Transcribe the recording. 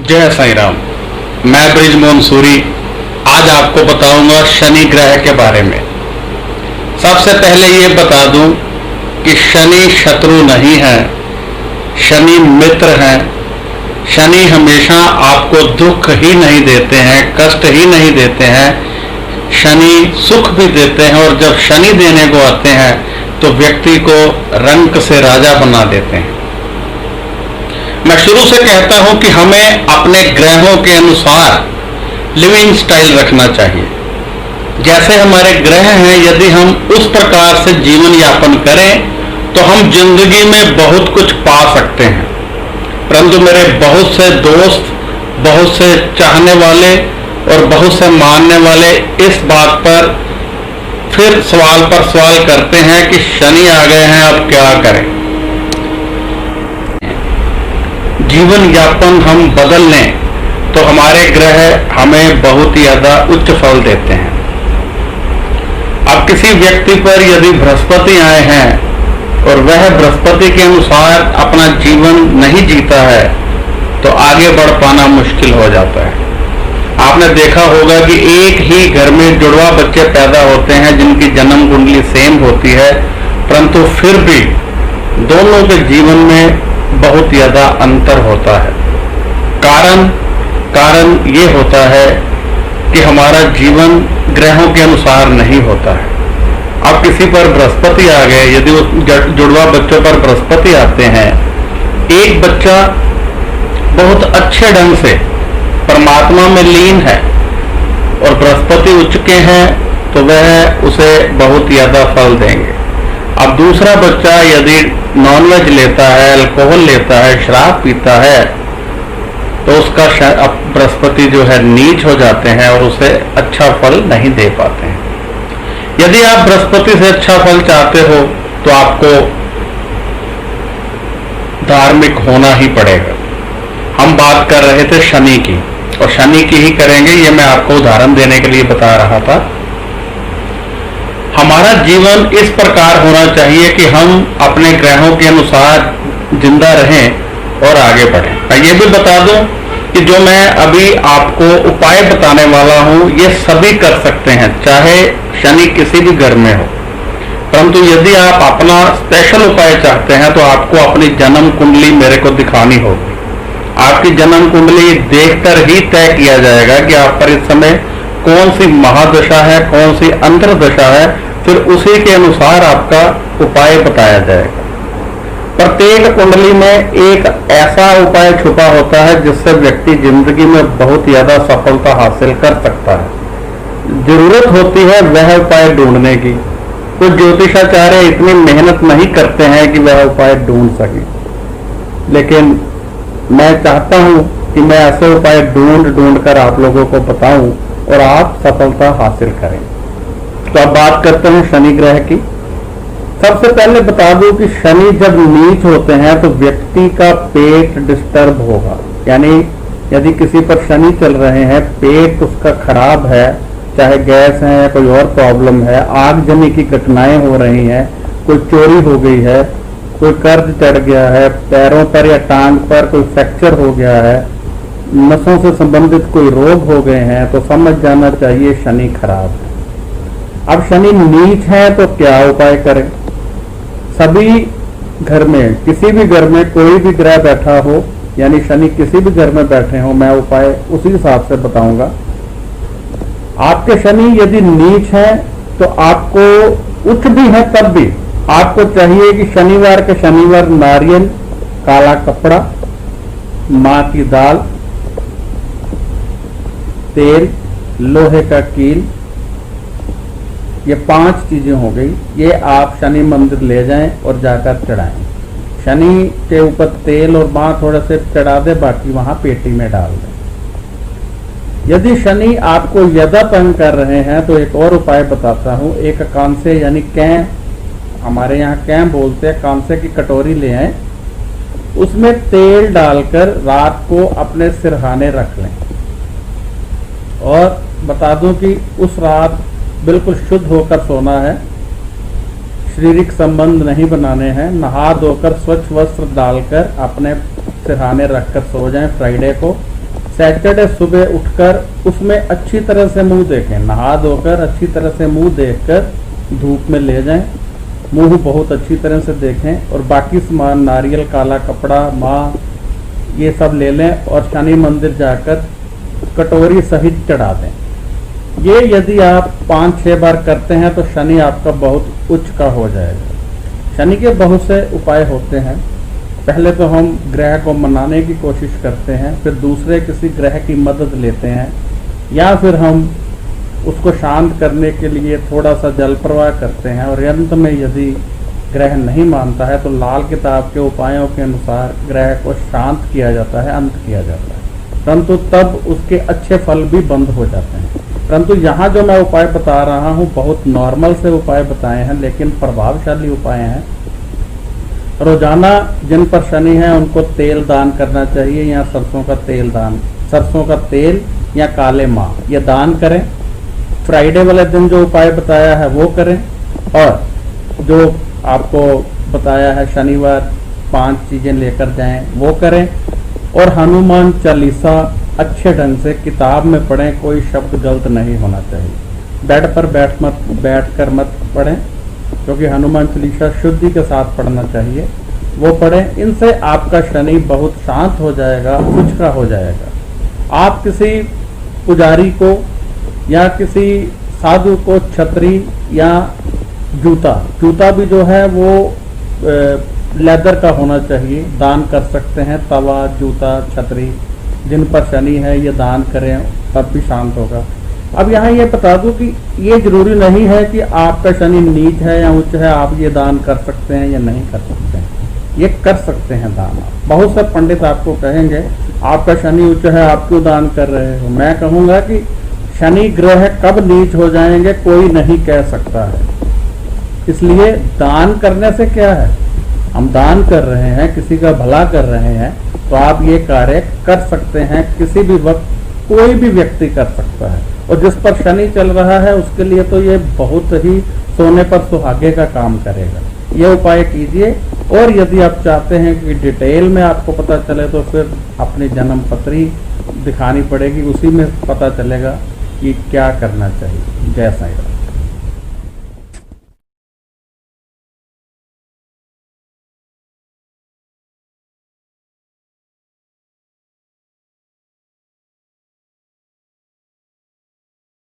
जय साईं राम। मैं ब्रिजमोहन सूरी आज आपको बताऊंगा शनि ग्रह के बारे में। सबसे पहले ये बता दूं कि शनि शत्रु नहीं है, शनि मित्र है। शनि हमेशा आपको दुख ही नहीं देते हैं, कष्ट ही नहीं देते हैं, शनि सुख भी देते हैं। और जब शनि देने को आते हैं तो व्यक्ति को रंक से राजा बना देते हैं। मैं शुरू से कहता हूं कि हमें अपने ग्रहों के अनुसार लिविंग स्टाइल रखना चाहिए। जैसे हमारे ग्रह हैं, यदि हम उस प्रकार से जीवन यापन करें तो हम जिंदगी में बहुत कुछ पा सकते हैं। परंतु मेरे बहुत से दोस्त, बहुत से चाहने वाले और बहुत से मानने वाले इस बात पर फिर सवाल पर सवाल करते हैं कि शनि आ गए हैं, अब क्या करें। जीवन यापन हम बदल लें तो हमारे ग्रह हमें बहुत ही ज्यादा उच्च फल देते हैं। अब किसी व्यक्ति पर यदि बृहस्पति आए हैं और वह बृहस्पति के अनुसार अपना जीवन नहीं जीता है तो आगे बढ़ पाना मुश्किल हो जाता है। आपने देखा होगा कि एक ही घर में जुड़वा बच्चे पैदा होते हैं जिनकी जन्म कुंडली सेम होती है, परंतु फिर भी दोनों के जीवन में बहुत ज्यादा अंतर होता है। कारण ये होता है कि हमारा जीवन ग्रहों के अनुसार नहीं होता है। अब किसी पर बृहस्पति आ गए, यदि उस जुड़वा बच्चों पर बृहस्पति आते हैं, एक बच्चा बहुत अच्छे ढंग से परमात्मा में लीन है और बृहस्पति उच्च के हैं तो वह उसे बहुत ज्यादा फल देंगे। अब दूसरा बच्चा यदि नॉनवेज लेता है, अल्कोहल लेता है, शराब पीता है तो उसका बृहस्पति जो है नीच हो जाते हैं और उसे अच्छा फल नहीं दे पाते हैं। यदि आप बृहस्पति से अच्छा फल चाहते हो तो आपको धार्मिक होना ही पड़ेगा। हम बात कर रहे थे शनि की और शनि की ही करेंगे, ये मैं आपको उदाहरण देने के लिए बता रहा था। हमारा जीवन इस प्रकार होना चाहिए कि हम अपने ग्रहों के अनुसार जिंदा रहें और आगे बढ़ें। मैं ये भी बता दूं कि जो मैं अभी आपको उपाय बताने वाला हूं ये सभी कर सकते हैं, चाहे शनि किसी भी घर में हो। परंतु यदि आप अपना स्पेशल उपाय चाहते हैं तो आपको अपनी जन्म कुंडली मेरे को दिखानी होगी। आपकी जन्म कुंडली देखकर ही तय किया जाएगा कि आप पर इस समय कौन सी महादशा है, कौन सी अंतर्दशा है, फिर उसी के अनुसार आपका उपाय बताया जाएगा। प्रत्येक कुंडली में एक ऐसा उपाय छुपा होता है जिससे व्यक्ति जिंदगी में बहुत ज्यादा सफलता हासिल कर सकता है। जरूरत होती है वह उपाय ढूंढने की। कुछ ज्योतिषाचार्य इतनी मेहनत नहीं करते हैं कि वह उपाय ढूंढ सके, लेकिन मैं चाहता हूं कि मैं ऐसे उपाय ढूंढ कर आप लोगों को बताऊं और आप सफलता हासिल करें। तो अब बात करते हैं शनि ग्रह की। सबसे पहले बता दूं कि शनि जब नीच होते हैं तो व्यक्ति का पेट डिस्टर्ब होगा। यानी यदि किसी पर शनि चल रहे हैं, पेट उसका खराब है, चाहे गैस है, कोई और प्रॉब्लम है, आगजनी की घटनाएं हो रही हैं, कोई चोरी हो गई है, कोई कर्ज चढ़ गया है, पैरों पर या टांग पर कोई फ्रैक्चर हो गया है, नसों से संबंधित कोई रोग हो गए हैं, तो समझ जाना चाहिए शनि खराब है। अब शनि नीच है तो क्या उपाय करें। सभी घर में, किसी भी घर में कोई भी ग्रह बैठा हो, यानी शनि किसी भी घर में बैठे हो, मैं उपाय उसी हिसाब से बताऊंगा। आपके शनि यदि नीच है तो आपको, उच्च भी है तब भी आपको चाहिए कि शनिवार के शनिवार नारियल, काला कपड़ा, मां की दाल, तेल, लोहे का कील, ये 5 चीजें हो गई। ये आप शनि मंदिर ले जाएं और जाकर चढ़ाएं। शनि के ऊपर तेल और मां थोड़ा से चढ़ा दे, बाकी वहां पेटी में डाल दें। यदि शनि आपको ज्यादा तंग कर रहे हैं तो एक और उपाय बताता हूं। एक कांसे यानी कैं, हमारे यहाँ कैं बोलते हैं, कांसे की कटोरी ले आए, उसमें तेल डालकर रात को अपने सिरहाने रख लें। और बता दूं कि उस रात बिल्कुल शुद्ध होकर सोना है, शारीरिक संबंध नहीं बनाने हैं, नहा धोकर स्वच्छ वस्त्र डालकर अपने सिरहाने रखकर सो जाएं फ्राइडे को। सैटरडे सुबह उठकर उसमें अच्छी तरह से मुंह देखें, नहा धोकर अच्छी तरह से मुंह देखकर धूप में ले जाएं, मुंह बहुत अच्छी तरह से देखें और बाकी सामान नारियल, काला कपड़ा, माँ, ये सब ले लें और शनि मंदिर जाकर कटोरी सहित चढ़ा दें। ये यदि आप 5-6 बार करते हैं तो शनि आपका बहुत उच्च का हो जाएगा। शनि के बहुत से उपाय होते हैं। पहले तो हम ग्रह को मनाने की कोशिश करते हैं, फिर दूसरे किसी ग्रह की मदद लेते हैं, या फिर हम उसको शांत करने के लिए थोड़ा सा जल प्रवाह करते हैं, और अंत में यदि ग्रह नहीं मानता है तो लाल किताब के उपायों के अनुसार ग्रह को शांत किया जाता है, अंत किया जाता है, परंतु तब उसके अच्छे फल भी बंद हो जाते हैं। परंतु यहाँ जो मैं उपाय बता रहा हूँ बहुत नॉर्मल से उपाय बताए हैं, लेकिन प्रभावशाली उपाय हैं। रोजाना जिन पर शनि है उनको तेल दान करना चाहिए, या सरसों का तेल दान, सरसों का तेल या काले माँ ये दान करें। फ्राइडे वाले दिन जो उपाय बताया है वो करें, और जो आपको बताया है शनिवार 5 चीजें लेकर जाएं वो करें, और हनुमान चालीसा अच्छे ढंग से किताब में पढ़ें, कोई शब्द गलत नहीं होना चाहिए। बेड पर बैठ कर मत पढ़ें, क्योंकि हनुमान चालीसा शुद्धि के साथ पढ़ना चाहिए, वो पढ़ें। इनसे आपका शनि बहुत शांत हो जाएगा, उच्च का हो जाएगा। आप किसी पुजारी को या किसी साधु को छतरी या जूता भी जो है वो लेदर का होना चाहिए, दान कर सकते हैं। तवा, जूता, छतरी जिन पर शनि है ये दान करें, तब भी शांत होगा। अब यहाँ ये बता दूं कि ये जरूरी नहीं है कि आपका शनि नीच है या उच्च है आप ये दान कर सकते हैं या नहीं कर सकते हैं, ये कर सकते हैं दान। बहुत से पंडित आपको कहेंगे आपका शनि उच्च है, आप क्यों दान कर रहे हो। मैं कहूँगा कि शनि ग्रह कब नीच हो जाएंगे कोई नहीं कह सकता है, इसलिए दान करने से क्या है, हम दान कर रहे हैं, किसी का भला कर रहे हैं, तो आप ये कार्य कर सकते हैं। किसी भी वक्त कोई भी व्यक्ति कर सकता है, और जिस पर शनि चल रहा है उसके लिए तो ये बहुत ही सोने पर सुहागे का काम करेगा। ये उपाय कीजिए, और यदि आप चाहते हैं कि डिटेल में आपको पता चले तो फिर अपनी जन्म पत्री दिखानी पड़ेगी, उसी में पता चलेगा कि क्या करना चाहिए। जय साईं राम।